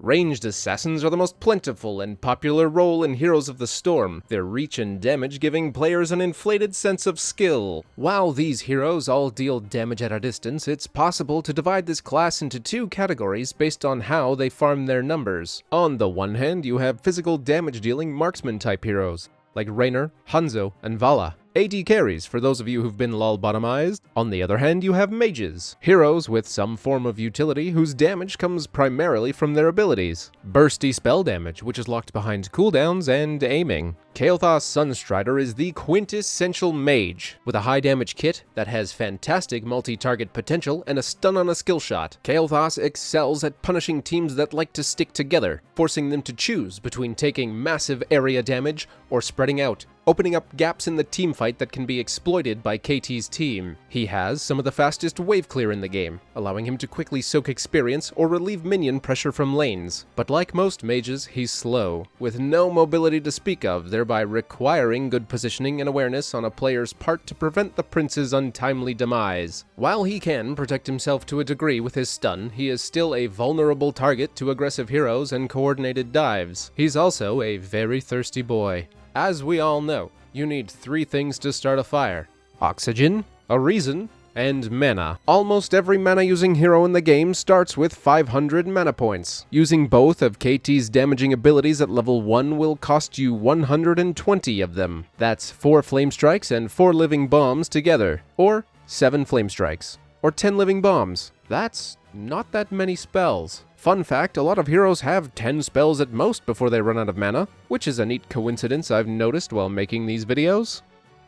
Ranged assassins are the most plentiful and popular role in Heroes of the Storm, their reach and damage giving players an inflated sense of skill. While these heroes all deal damage at a distance, it's possible to divide this class into two categories based on how they farm their numbers. On the one hand, you have physical damage dealing marksman type heroes, like Raynor, Hanzo, and Vala. AD carries for those of you who've been lol-bottomized. On the other hand, you have mages, heroes with some form of utility whose damage comes primarily from their abilities. Bursty spell damage, which is locked behind cooldowns and aiming. Kael'thas Sunstrider is the quintessential mage, with a high damage kit that has fantastic multi-target potential and a stun on a skill shot. Kael'thas excels at punishing teams that like to stick together, forcing them to choose between taking massive area damage or spreading out, opening up gaps in the teamfight that can be exploited by KT's team. He has some of the fastest wave clear in the game, allowing him to quickly soak experience or relieve minion pressure from lanes. But like most mages, he's slow, with no mobility to speak of, thereby requiring good positioning and awareness on a player's part to prevent the prince's untimely demise. While he can protect himself to a degree with his stun, he is still a vulnerable target to aggressive heroes and coordinated dives. He's also a very thirsty boy. As we all know, you need three things to start a fire: oxygen, a reason, and mana. Almost every mana-using hero in the game starts with 500 mana points. Using both of KT's damaging abilities at level 1 will cost you 120 of them. That's 4 flame strikes and 4 living bombs together, or 7 flame strikes, or 10 living bombs. That's not that many spells. Fun fact, a lot of heroes have 10 spells at most before they run out of mana, which is a neat coincidence I've noticed while making these videos.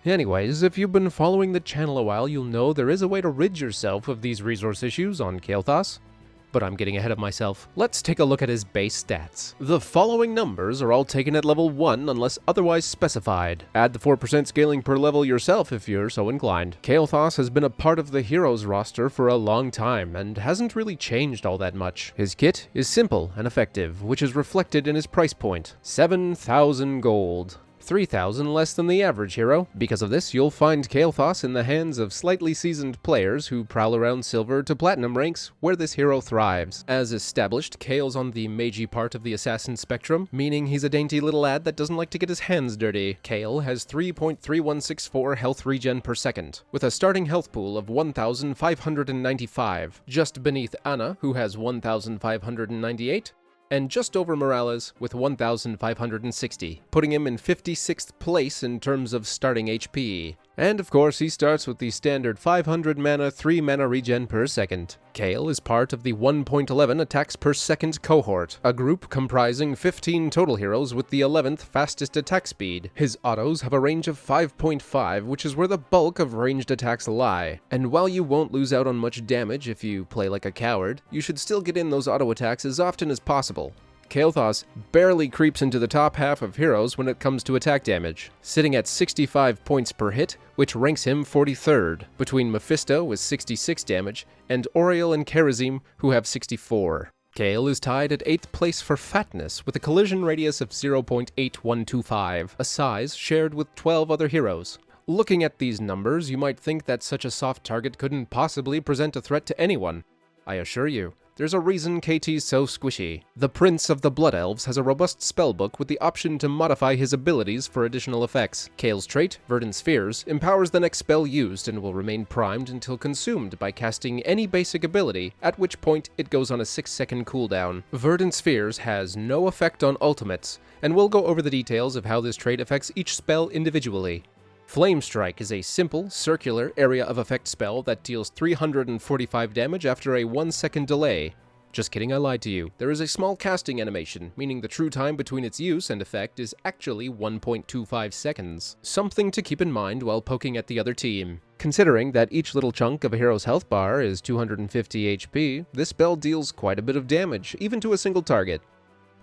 Anyways, if you've been following the channel a while, you'll know there is a way to rid yourself of these resource issues on Kael'thas. But I'm getting ahead of myself. Let's take a look at his base stats. The following numbers are all taken at level 1 unless otherwise specified. Add the 4% scaling per level yourself if you're so inclined. Kael'thas has been a part of the heroes roster for a long time and hasn't really changed all that much. His kit is simple and effective, which is reflected in his price point: 7,000 gold. 3,000 less than the average hero. Because of this, you'll find Kael'thas in the hands of slightly seasoned players who prowl around silver to platinum ranks, where this hero thrives. As established, Kael's on the magey part of the assassin spectrum, meaning he's a dainty little lad that doesn't like to get his hands dirty. Kael has 3.3164 health regen per second, with a starting health pool of 1,595, just beneath Ana, who has 1,598, and just over Morales with 1,560, putting him in 56th place in terms of starting HP. And of course, he starts with the standard 500 mana, 3 mana regen per second. Kael is part of the 1.11 attacks per second cohort, a group comprising 15 total heroes with the 11th fastest attack speed. His autos have a range of 5.5, which is where the bulk of ranged attacks lie. And while you won't lose out on much damage if you play like a coward, you should still get in those auto attacks as often as possible. Kael'thas barely creeps into the top half of heroes when it comes to attack damage, sitting at 65 points per hit, which ranks him 43rd, between Mephisto with 66 damage and Oriel and Karazim, who have 64. Kael is tied at 8th place for fatness, with a collision radius of 0.8125, a size shared with 12 other heroes. Looking at these numbers, you might think that such a soft target couldn't possibly present a threat to anyone. I assure you, there's a reason KT's so squishy. The Prince of the Blood Elves has a robust spellbook with the option to modify his abilities for additional effects. Kael's trait, Verdant Spheres, empowers the next spell used and will remain primed until consumed by casting any basic ability, at which point it goes on a 6-second cooldown. Verdant Spheres has no effect on ultimates, and we'll go over the details of how this trait affects each spell individually. Flame Strike is a simple, circular area of effect spell that deals 345 damage after a 1-second delay. Just kidding, I lied to you. There is a small casting animation, meaning the true time between its use and effect is actually 1.25 seconds. Something to keep in mind while poking at the other team. Considering that each little chunk of a hero's health bar is 250 HP, this spell deals quite a bit of damage, even to a single target.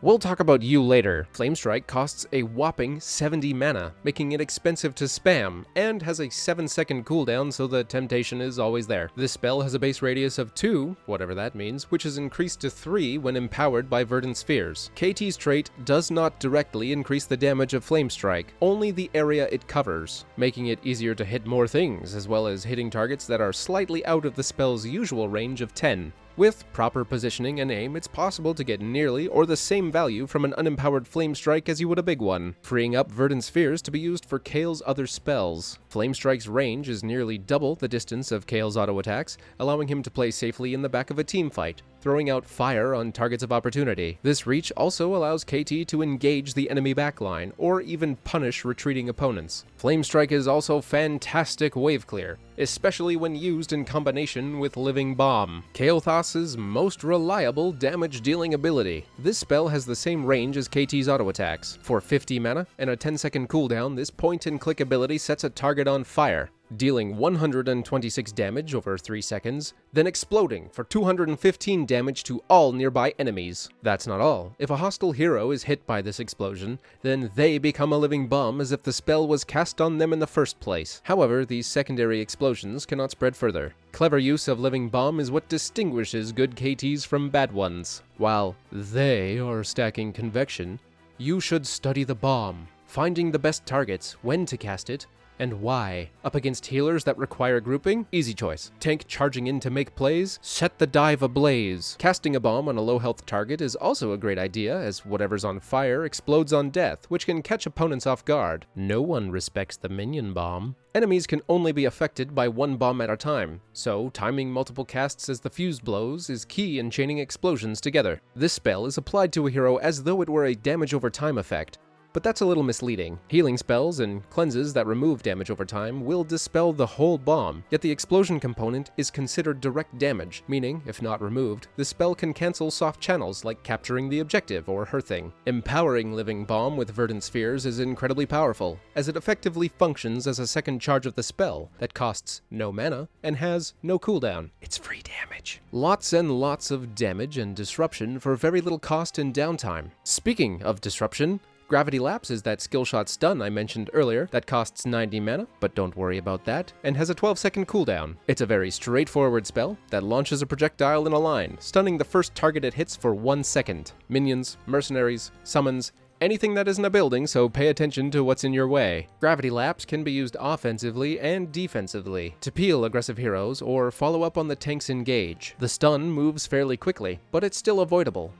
We'll talk about you later. Flame Strike costs a whopping 70 mana, making it expensive to spam, and has a 7-second cooldown, so the temptation is always there. This spell has a base radius of 2, whatever that means, which is increased to 3 when empowered by Verdant Spheres. KT's trait does not directly increase the damage of Flame Strike, only the area it covers, making it easier to hit more things, as well as hitting targets that are slightly out of the spell's usual range of 10. With proper positioning and aim, it's possible to get nearly or the same value from an unempowered Flame Strike as you would a big one, freeing up Verdant Spheres to be used for Kael's other spells. Flame Strike's range is nearly double the distance of Kael's auto attacks, allowing him to play safely in the back of a team fight, throwing out fire on targets of opportunity. This reach also allows KT to engage the enemy backline, or even punish retreating opponents. Flame Strike is also fantastic wave clear, especially when used in combination with Living Bomb, Kael'thas' most reliable damage-dealing ability. This spell has the same range as KT's auto attacks. For 50 mana and a 10-second cooldown, this point-and-click ability sets a target on fire, dealing 126 damage over 3 seconds, then exploding for 215 damage to all nearby enemies. That's not all. If a hostile hero is hit by this explosion, then they become a living bomb as if the spell was cast on them in the first place. However, these secondary explosions cannot spread further. Clever use of living bomb is what distinguishes good KTs from bad ones. While they are stacking convection, you should study the bomb, finding the best targets, when to cast it, and why. Up against healers that require grouping? Easy choice. Tank charging in to make plays? Set the dive ablaze. Casting a bomb on a low health target is also a great idea, as whatever's on fire explodes on death, which can catch opponents off guard. No one respects the minion bomb. Enemies can only be affected by one bomb at a time, so timing multiple casts as the fuse blows is key in chaining explosions together. This spell is applied to a hero as though it were a damage over time effect, but that's a little misleading. Healing spells and cleanses that remove damage over time will dispel the whole bomb, yet the explosion component is considered direct damage, meaning, if not removed, the spell can cancel soft channels like capturing the objective or hearthing. Empowering Living Bomb with Verdant Spheres is incredibly powerful, as it effectively functions as a second charge of the spell that costs no mana and has no cooldown. It's free damage. Lots and lots of damage and disruption for very little cost and downtime. Speaking of disruption, Gravity Lapse is that skill shot stun I mentioned earlier that costs 90 mana, but don't worry about that, and has a 12-second cooldown. It's a very straightforward spell that launches a projectile in a line, stunning the first target it hits for 1 second. Minions, mercenaries, summons, anything that isn't a building, so pay attention to what's in your way. Gravity Lapse can be used offensively and defensively, to peel aggressive heroes or follow up on the tank's engage. The stun moves fairly quickly, but it's still avoidable.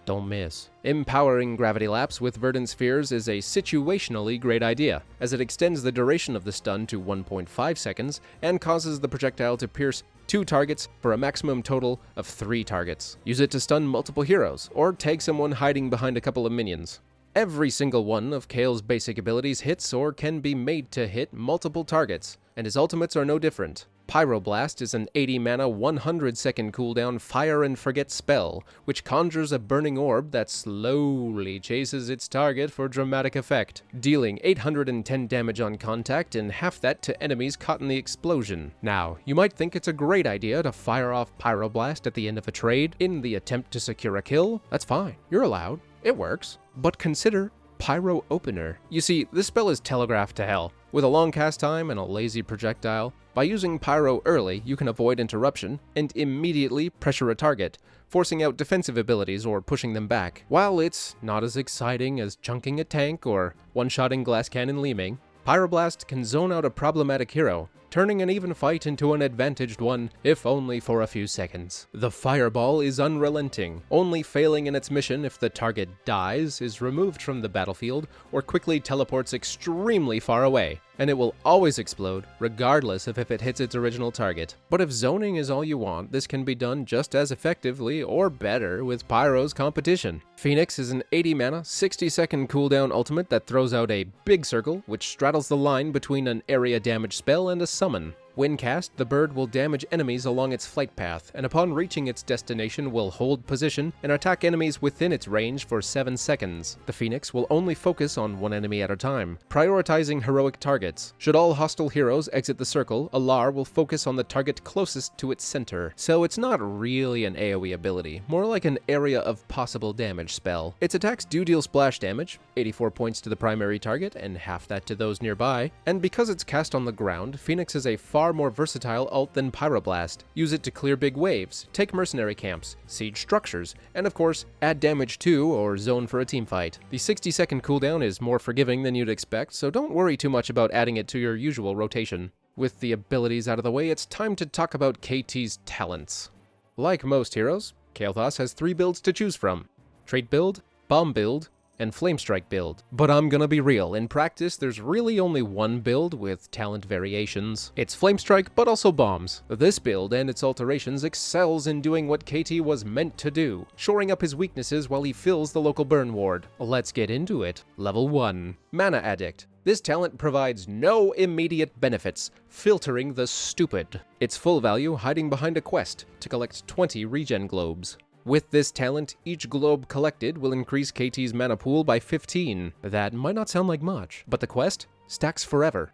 Don't miss. Empowering Gravity Lapse with Verdant Spheres is a situationally great idea, as it extends the duration of the stun to 1.5 seconds and causes the projectile to pierce 2 targets for a maximum total of 3 targets. Use it to stun multiple heroes, or tag someone hiding behind a couple of minions. Every single one of Kael's basic abilities hits or can be made to hit multiple targets, and his ultimates are no different. Pyroblast is an 80 mana 100-second cooldown fire and forget spell, which conjures a burning orb that slowly chases its target for dramatic effect, dealing 810 damage on contact and half that to enemies caught in the explosion. Now, you might think it's a great idea to fire off Pyroblast at the end of a trade in the attempt to secure a kill. That's fine, you're allowed, it works. But consider Pyro Opener. You see, this spell is telegraphed to hell. With a long cast time and a lazy projectile, by using Pyro early, you can avoid interruption and immediately pressure a target, forcing out defensive abilities or pushing them back. While it's not as exciting as chunking a tank or one-shotting Glass Cannon Leeming, Pyroblast can zone out a problematic hero, turning an even fight into an advantaged one, if only for a few seconds. The Fireball is unrelenting, only failing in its mission if the target dies, is removed from the battlefield, or quickly teleports extremely far away, and it will always explode, regardless of if it hits its original target. But if zoning is all you want, this can be done just as effectively or better with Pyro's competition. Phoenix is an 80 mana, 60-second cooldown ultimate that throws out a big circle, which straddles the line between an area damage spell and a summon. When cast, the bird will damage enemies along its flight path, and upon reaching its destination will hold position and attack enemies within its range for 7 seconds. The Phoenix will only focus on one enemy at a time, prioritizing heroic targets. Should all hostile heroes exit the circle, Alar will focus on the target closest to its center. So it's not really an AoE ability, more like an area of possible damage spell. Its attacks do deal splash damage, 84 points to the primary target and half that to those nearby, and because it's cast on the ground, Phoenix is a far more versatile ult than Pyroblast. Use it to clear big waves, take mercenary camps, siege structures, and of course, add damage to or zone for a teamfight. The 60-second cooldown is more forgiving than you'd expect, so don't worry too much about adding it to your usual rotation. With the abilities out of the way, it's time to talk about KT's talents. Like most heroes, Kael'thas has 3 builds to choose from: Trait build, Bomb build, and Flamestrike build. But I'm gonna be real, in practice there's really only one build with talent variations. It's Flamestrike, but also bombs. This build and its alterations excels in doing what KT was meant to do, shoring up his weaknesses while he fills the local burn ward. Let's get into it. Level 1. Mana Addict. This talent provides no immediate benefits, filtering the stupid. Its full value hiding behind a quest to collect 20 regen globes. With this talent, each globe collected will increase KT's mana pool by 15. That might not sound like much, but the quest stacks forever.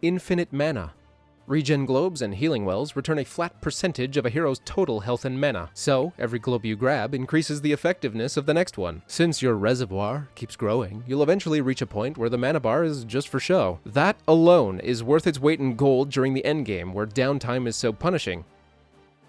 Infinite Mana. Regen globes and healing wells return a flat percentage of a hero's total health and mana, so every globe you grab increases the effectiveness of the next one. Since your reservoir keeps growing, you'll eventually reach a point where the mana bar is just for show. That alone is worth its weight in gold during the endgame, where downtime is so punishing.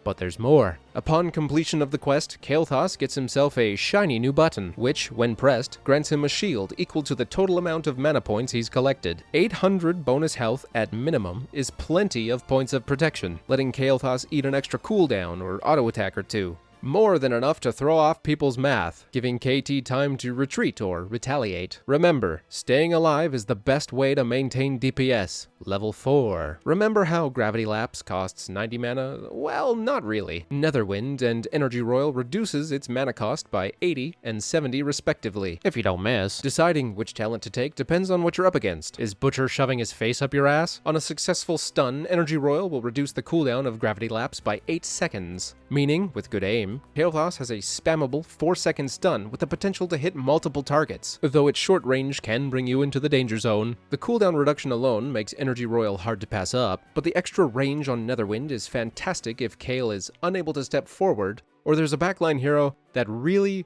But there's more. Upon completion of the quest, Kael'thas gets himself a shiny new button, which, when pressed, grants him a shield equal to the total amount of mana points he's collected. 800 bonus health at minimum is plenty of points of protection, letting Kael'thas eat an extra cooldown or auto attack or two. More than enough to throw off people's math, giving KT time to retreat or retaliate. Remember, staying alive is the best way to maintain DPS. Level 4. Remember how Gravity Lapse costs 90 mana? Well, not really. Netherwind and Energy Royal reduces its mana cost by 80 and 70 respectively, if you don't miss. Deciding which talent to take depends on what you're up against. Is Butcher shoving his face up your ass? On a successful stun, Energy Royal will reduce the cooldown of Gravity Lapse by 8 seconds, meaning, with good aim, Kael'thas has a spammable 4-second stun with the potential to hit multiple targets, though its short range can bring you into the danger zone. The cooldown reduction alone makes Energy Royal hard to pass up, but the extra range on Netherwind is fantastic if Kael is unable to step forward, or there's a backline hero that really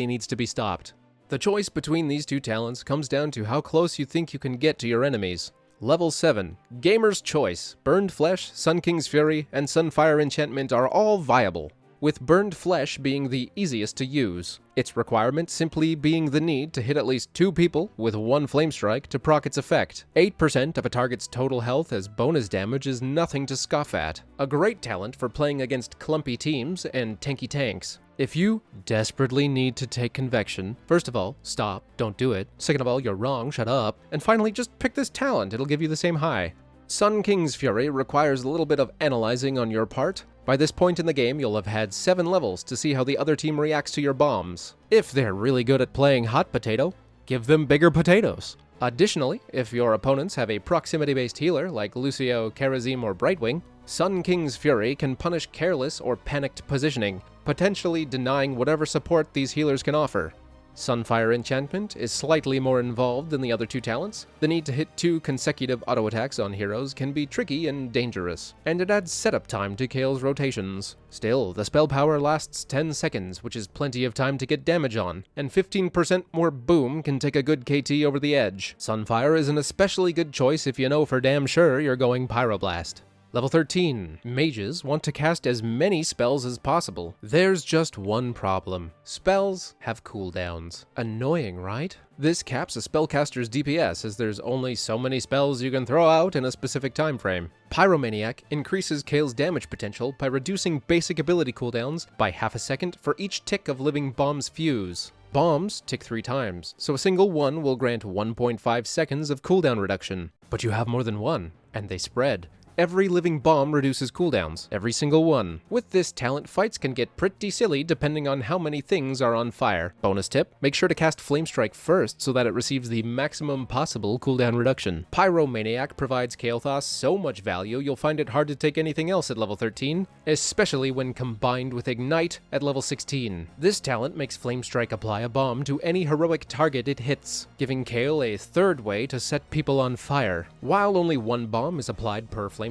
needs to be stopped. The choice between these two talents comes down to how close you think you can get to your enemies. Level 7. Gamer's Choice. Burned Flesh, Sun King's Fury, and Sunfire Enchantment are all viable, with Burned Flesh being the easiest to use. Its requirement simply being the need to hit at least 2 people with 1 Flamestrike to proc its effect. 8% of a target's total health as bonus damage is nothing to scoff at. A great talent for playing against clumpy teams and tanky tanks. If you desperately need to take Convection, first of all, stop, don't do it. Second of all, you're wrong, shut up. And finally, just pick this talent, it'll give you the same high. Sun King's Fury requires a little bit of analyzing on your part. By this point in the game, you'll have had 7 levels to see how the other team reacts to your bombs. If they're really good at playing hot potato, give them bigger potatoes. Additionally, if your opponents have a proximity-based healer like Lucio, Karazim, or Brightwing, Sun King's Fury can punish careless or panicked positioning, potentially denying whatever support these healers can offer. Sunfire Enchantment is slightly more involved than the other 2 talents. The need to hit 2 consecutive auto attacks on heroes can be tricky and dangerous, and it adds setup time to Kael's rotations. Still, the spell power lasts 10 seconds, which is plenty of time to get damage on, and 15% more boom can take a good KT over the edge. Sunfire is an especially good choice if you know for damn sure you're going Pyroblast. Level 13. Mages want to cast as many spells as possible. There's just one problem. Spells have cooldowns. Annoying, right? This caps a spellcaster's DPS as there's only so many spells you can throw out in a specific time frame. Pyromaniac increases Kael's damage potential by reducing basic ability cooldowns by half a second for each tick of living bomb's fuse. Bombs tick 3 times, so a single one will grant 1.5 seconds of cooldown reduction. But you have more than one, and they spread. Every living bomb reduces cooldowns, every single one. With this talent, fights can get pretty silly depending on how many things are on fire. Bonus tip, make sure to cast Flamestrike first so that it receives the maximum possible cooldown reduction. Pyromaniac provides Kael'thas so much value you'll find it hard to take anything else at level 13, especially when combined with Ignite at level 16. This talent makes Flamestrike apply a bomb to any heroic target it hits, giving Kael a third way to set people on fire. While only 1 bomb is applied per Flamestrike,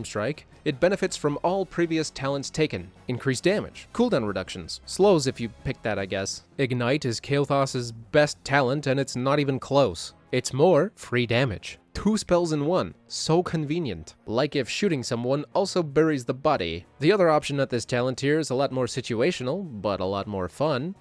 it benefits from all previous talents taken. Increased damage, cooldown reductions, slows if you pick that I guess. Ignite is Kael'thas' best talent and it's not even close. It's more free damage. 2 spells in 1, so convenient. Like if shooting someone also buries the body. The other option at this talent tier is a lot more situational, but a lot more fun.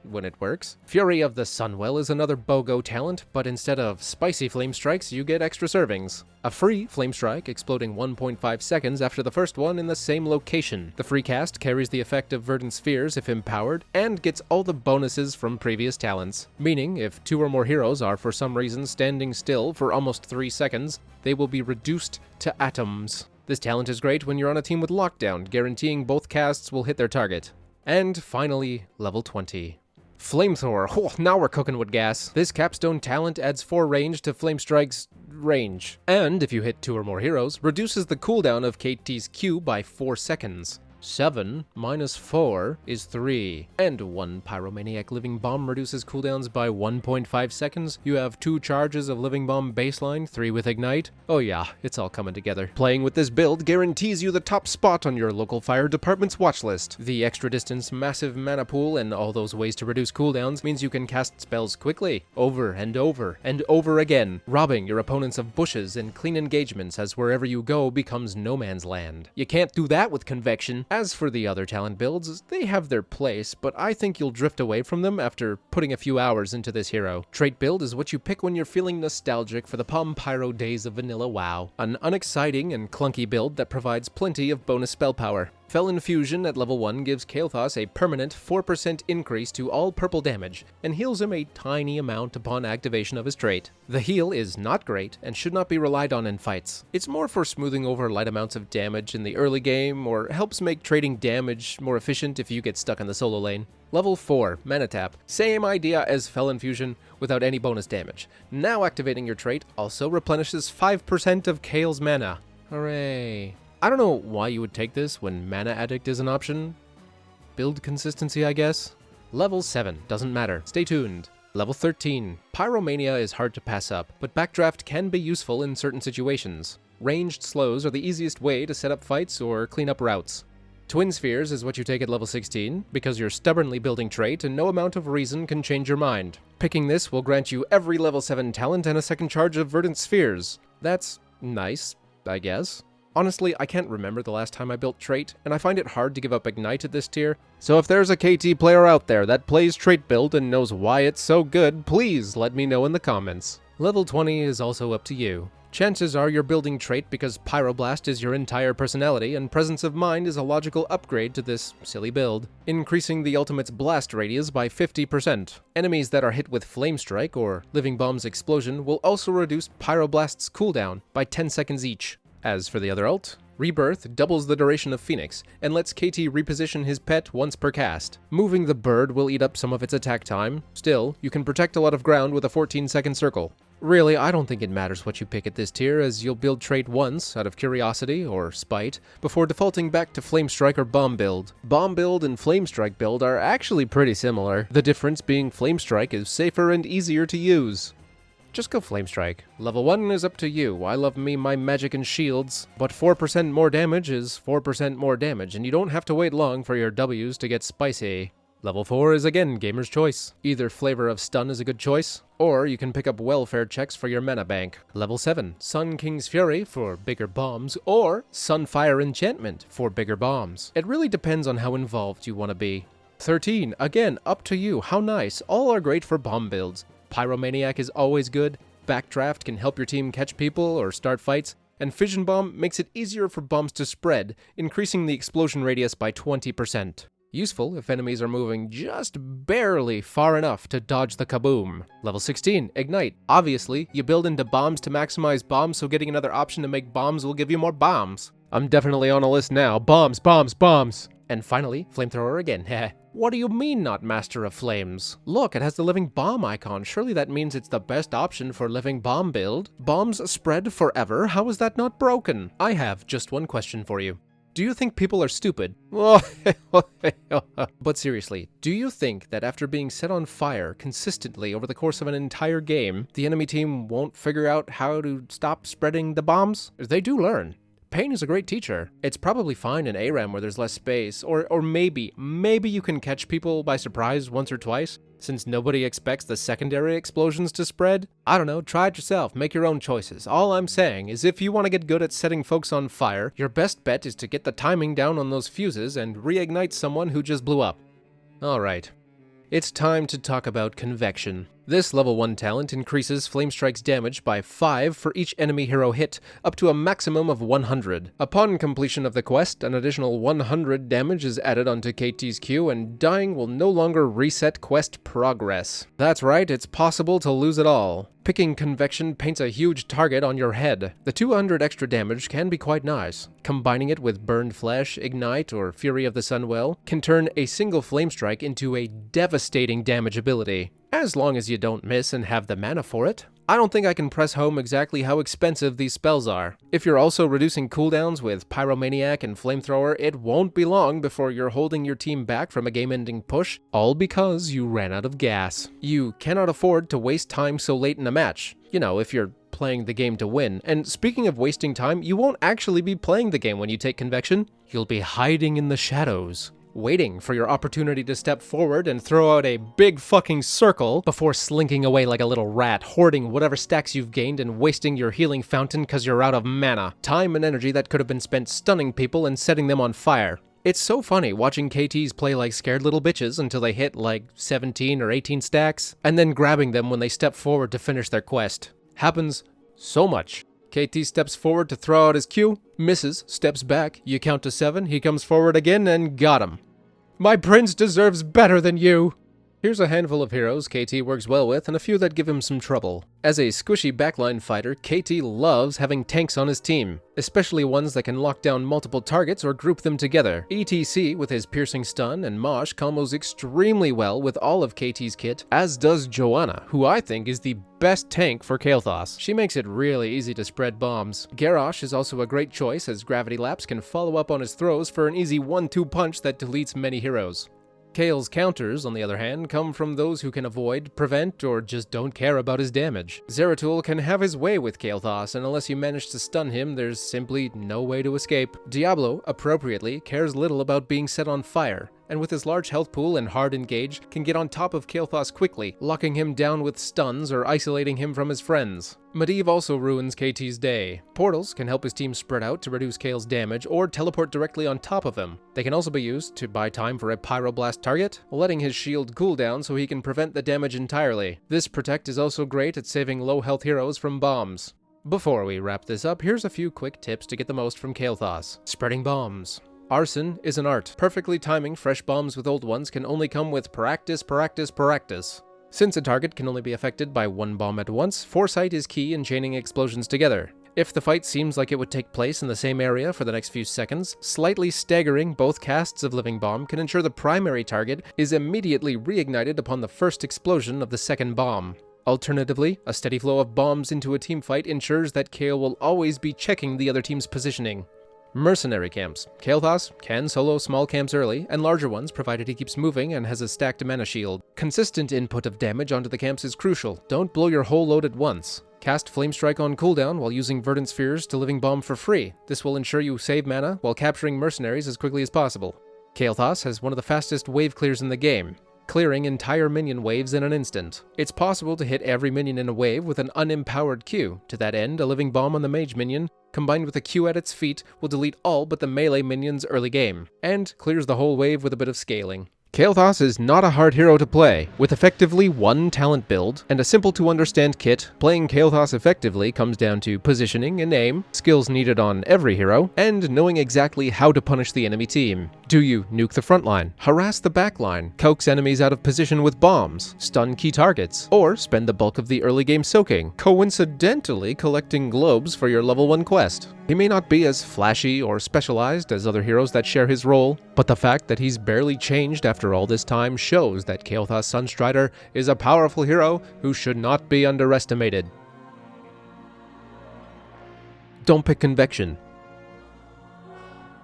when it works. Fury of the Sunwell is another BOGO talent, but instead of spicy flame strikes, you get extra servings. A free flame strike, exploding 1.5 seconds after the first one in the same location. The free cast carries the effect of verdant spheres if empowered, and gets all the bonuses from previous talents. Meaning, if 2 or more heroes are for some reason standing still for almost 3 seconds, they will be reduced to atoms. This talent is great when you're on a team with lockdown, guaranteeing both casts will hit their target. And finally, level 20. Flamethrower. Oh, now we're cooking with gas. This capstone talent adds 4 range to Flamestrike's range. And if you hit 2 or more heroes, reduces the cooldown of Kael'thas' Q by 4 seconds. 7 minus 4 is 3. And 1 Pyromaniac Living Bomb reduces cooldowns by 1.5 seconds. You have 2 charges of Living Bomb baseline, 3 with Ignite. Oh yeah, it's all coming together. Playing with this build guarantees you the top spot on your local fire department's watch list. The extra distance, massive mana pool, and all those ways to reduce cooldowns means you can cast spells quickly, over and over and over again, robbing your opponents of bushes and clean engagements as wherever you go becomes no man's land. You can't do that with Convection. As for the other talent builds, they have their place, but I think you'll drift away from them after putting a few hours into this hero. Trait build is what you pick when you're feeling nostalgic for the Palm Pyro days of vanilla WoW. An unexciting and clunky build that provides plenty of bonus spell power. Felon Fusion at level 1 gives Kael'thas a permanent 4% increase to all purple damage, and heals him a tiny amount upon activation of his trait. The heal is not great, and should not be relied on in fights. It's more for smoothing over light amounts of damage in the early game, or helps make trading damage more efficient if you get stuck in the solo lane. Level 4, Mana Tap. Same idea as Felon Fusion, without any bonus damage. Now activating your trait also replenishes 5% of Kael's mana. Hooray. I don't know why you would take this when Mana Addict is an option. Build consistency, I guess. Level 7, doesn't matter. Stay tuned. Level 13. Pyromania is hard to pass up, but Backdraft can be useful in certain situations. Ranged slows are the easiest way to set up fights or clean up routes. Twin Spheres is what you take at level 16, because you're stubbornly building trait and no amount of reason can change your mind. Picking this will grant you every level 7 talent and a second charge of Verdant Spheres. That's nice, I guess. Honestly, I can't remember the last time I built trait, and I find it hard to give up Ignite at this tier, so if there's a KT player out there that plays trait build and knows why it's so good, please let me know in the comments. Level 20 is also up to you. Chances are you're building trait because Pyroblast is your entire personality, and Presence of Mind is a logical upgrade to this silly build, increasing the ultimate's blast radius by 50%. Enemies that are hit with Flame Strike or Living Bomb's Explosion will also reduce Pyroblast's cooldown by 10 seconds each. As for the other ult, Rebirth doubles the duration of Phoenix, and lets KT reposition his pet once per cast. Moving the bird will eat up some of its attack time. Still, you can protect a lot of ground with a 14-second circle. Really, I don't think it matters what you pick at this tier, as you'll build trait once, out of curiosity or spite, before defaulting back to Flamestrike or Bomb build. Bomb build and Flamestrike build are actually pretty similar, the difference being Flamestrike is safer and easier to use. Just go Flamestrike. Level 1 is up to you. I love me my magic and shields, but 4% more damage is 4% more damage, and you don't have to wait long for your W's to get spicy. Level 4 is again gamer's choice. Either Flavor of Stun is a good choice, or you can pick up welfare checks for your mana bank. Level 7, Sun King's Fury for bigger bombs, or Sunfire Enchantment for bigger bombs. It really depends on how involved you want to be. 13, again, up to you. How nice. All are great for bomb builds. Pyromaniac is always good, Backdraft can help your team catch people or start fights, and Fission Bomb makes it easier for bombs to spread, increasing the explosion radius by 20%. Useful if enemies are moving just barely far enough to dodge the kaboom. Level 16, Ignite. Obviously, you build into bombs to maximize bombs, so getting another option to make bombs will give you more bombs. I'm definitely on a list now. Bombs, bombs, bombs! And finally, Flamethrower again, heh. What do you mean not Master of Flames? Look, it has the Living Bomb icon. Surely that means it's the best option for Living Bomb build. Bombs spread forever? How is that not broken? I have just one question for you. Do you think people are stupid? But seriously, do you think that after being set on fire consistently over the course of an entire game, the enemy team won't figure out how to stop spreading the bombs? They do learn. Pain is a great teacher. It's probably fine in ARAM where there's less space, or maybe you can catch people by surprise once or twice, since nobody expects the secondary explosions to spread. I don't know, try it yourself, make your own choices. All I'm saying is if you want to get good at setting folks on fire, your best bet is to get the timing down on those fuses and reignite someone who just blew up. Alright, It's time to talk about Convection. This level 1 talent increases Flamestrike's damage by 5 for each enemy hero hit, up to a maximum of 100. Upon completion of the quest, an additional 100 damage is added onto KT's Q, and dying will no longer reset quest progress. That's right, it's possible to lose it all. Picking Convection paints a huge target on your head. The 200 extra damage can be quite nice. Combining it with Burned Flesh, Ignite, or Fury of the Sunwell can turn a single Flamestrike into a devastating damage ability. As long as you don't miss and have the mana for it. I don't think I can press home exactly how expensive these spells are. If you're also reducing cooldowns with Pyromaniac and Flamethrower, it won't be long before you're holding your team back from a game-ending push, all because you ran out of gas. You cannot afford to waste time so late in a match. You know, if you're playing the game to win. And speaking of wasting time, you won't actually be playing the game when you take Convection. You'll be hiding in the shadows, waiting for your opportunity to step forward and throw out a big fucking circle before slinking away like a little rat, hoarding whatever stacks you've gained and wasting your healing fountain because you're out of mana. Time and energy that could have been spent stunning people and setting them on fire. It's so funny watching KTs play like scared little bitches until they hit like 17 or 18 stacks, and then grabbing them when they step forward to finish their quest. Happens so much. KT steps forward to throw out his Q, misses, steps back, you count to 7, he comes forward again and got him. My prince deserves better than you! Here's a handful of heroes KT works well with and a few that give him some trouble. As a squishy backline fighter, KT loves having tanks on his team, especially ones that can lock down multiple targets or group them together. ETC with his piercing stun and Mosh combos extremely well with all of KT's kit, as does Joanna, who I think is the best tank for Kael'thas. She makes it really easy to spread bombs. Garrosh is also a great choice as Gravity Lapse can follow up on his throws for an easy 1-2 punch that deletes many heroes. Kael's counters, on the other hand, come from those who can avoid, prevent, or just don't care about his damage. Zeratul can have his way with Kael'thas, and unless you manage to stun him, there's simply no way to escape. Diablo, appropriately, cares little about being set on fire, and with his large health pool and hard engage, can get on top of Kael'thas quickly, locking him down with stuns or isolating him from his friends. Medivh also ruins KT's day. Portals can help his team spread out to reduce Kael's damage or teleport directly on top of him. They can also be used to buy time for a Pyroblast target, letting his shield cool down so he can prevent the damage entirely. This Protect is also great at saving low health heroes from bombs. Before we wrap this up, here's a few quick tips to get the most from Kael'thas. Spreading bombs. Arson is an art. Perfectly timing fresh bombs with old ones can only come with practice. Since a target can only be affected by one bomb at once, foresight is key in chaining explosions together. If the fight seems like it would take place in the same area for the next few seconds, slightly staggering both casts of Living Bomb can ensure the primary target is immediately reignited upon the first explosion of the second bomb. Alternatively, a steady flow of bombs into a teamfight ensures that Kael will always be checking the other team's positioning. Mercenary camps. Kael'thas can solo small camps early, and larger ones provided he keeps moving and has a stacked mana shield. Consistent input of damage onto the camps is crucial. Don't blow your whole load at once. Cast Flamestrike on cooldown while using Verdant Spheres to Living Bomb for free. This will ensure you save mana while capturing mercenaries as quickly as possible. Kael'thas has one of the fastest wave clears in the game, clearing entire minion waves in an instant. It's possible to hit every minion in a wave with an unempowered Q. To that end, a Living Bomb on the mage minion, combined with a Q at its feet, will delete all but the melee minions early game, and clears the whole wave with a bit of scaling. Kael'thas is not a hard hero to play. With effectively one talent build and a simple to understand kit, playing Kael'thas effectively comes down to positioning and aim, skills needed on every hero, and knowing exactly how to punish the enemy team. Do you nuke the front line, harass the back line, coax enemies out of position with bombs, stun key targets, or spend the bulk of the early game soaking, coincidentally collecting globes for your level 1 quest? He may not be as flashy or specialized as other heroes that share his role, but the fact that he's barely changed after all this time shows that Kael'thas Sunstrider is a powerful hero who should not be underestimated. Don't pick Convection.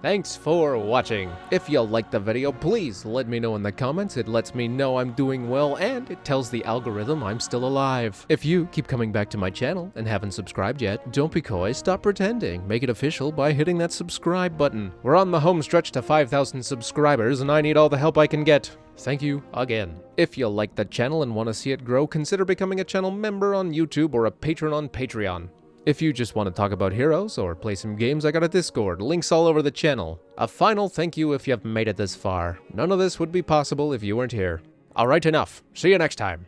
Thanks for watching. If you liked the video, please let me know in the comments. It lets me know I'm doing well, and it tells the algorithm I'm still alive. If you keep coming back to my channel and haven't subscribed yet, don't be coy, stop pretending. Make it official by hitting that subscribe button. We're on the home stretch to 5,000 subscribers, and I need all the help I can get. Thank you again. If you like the channel and want to see it grow, consider becoming a channel member on YouTube or a patron on Patreon. If you just want to talk about heroes or play some games, I got a Discord, links all over the channel. A final thank you if you've made it this far. None of this would be possible if you weren't here. Alright, enough. See you next time.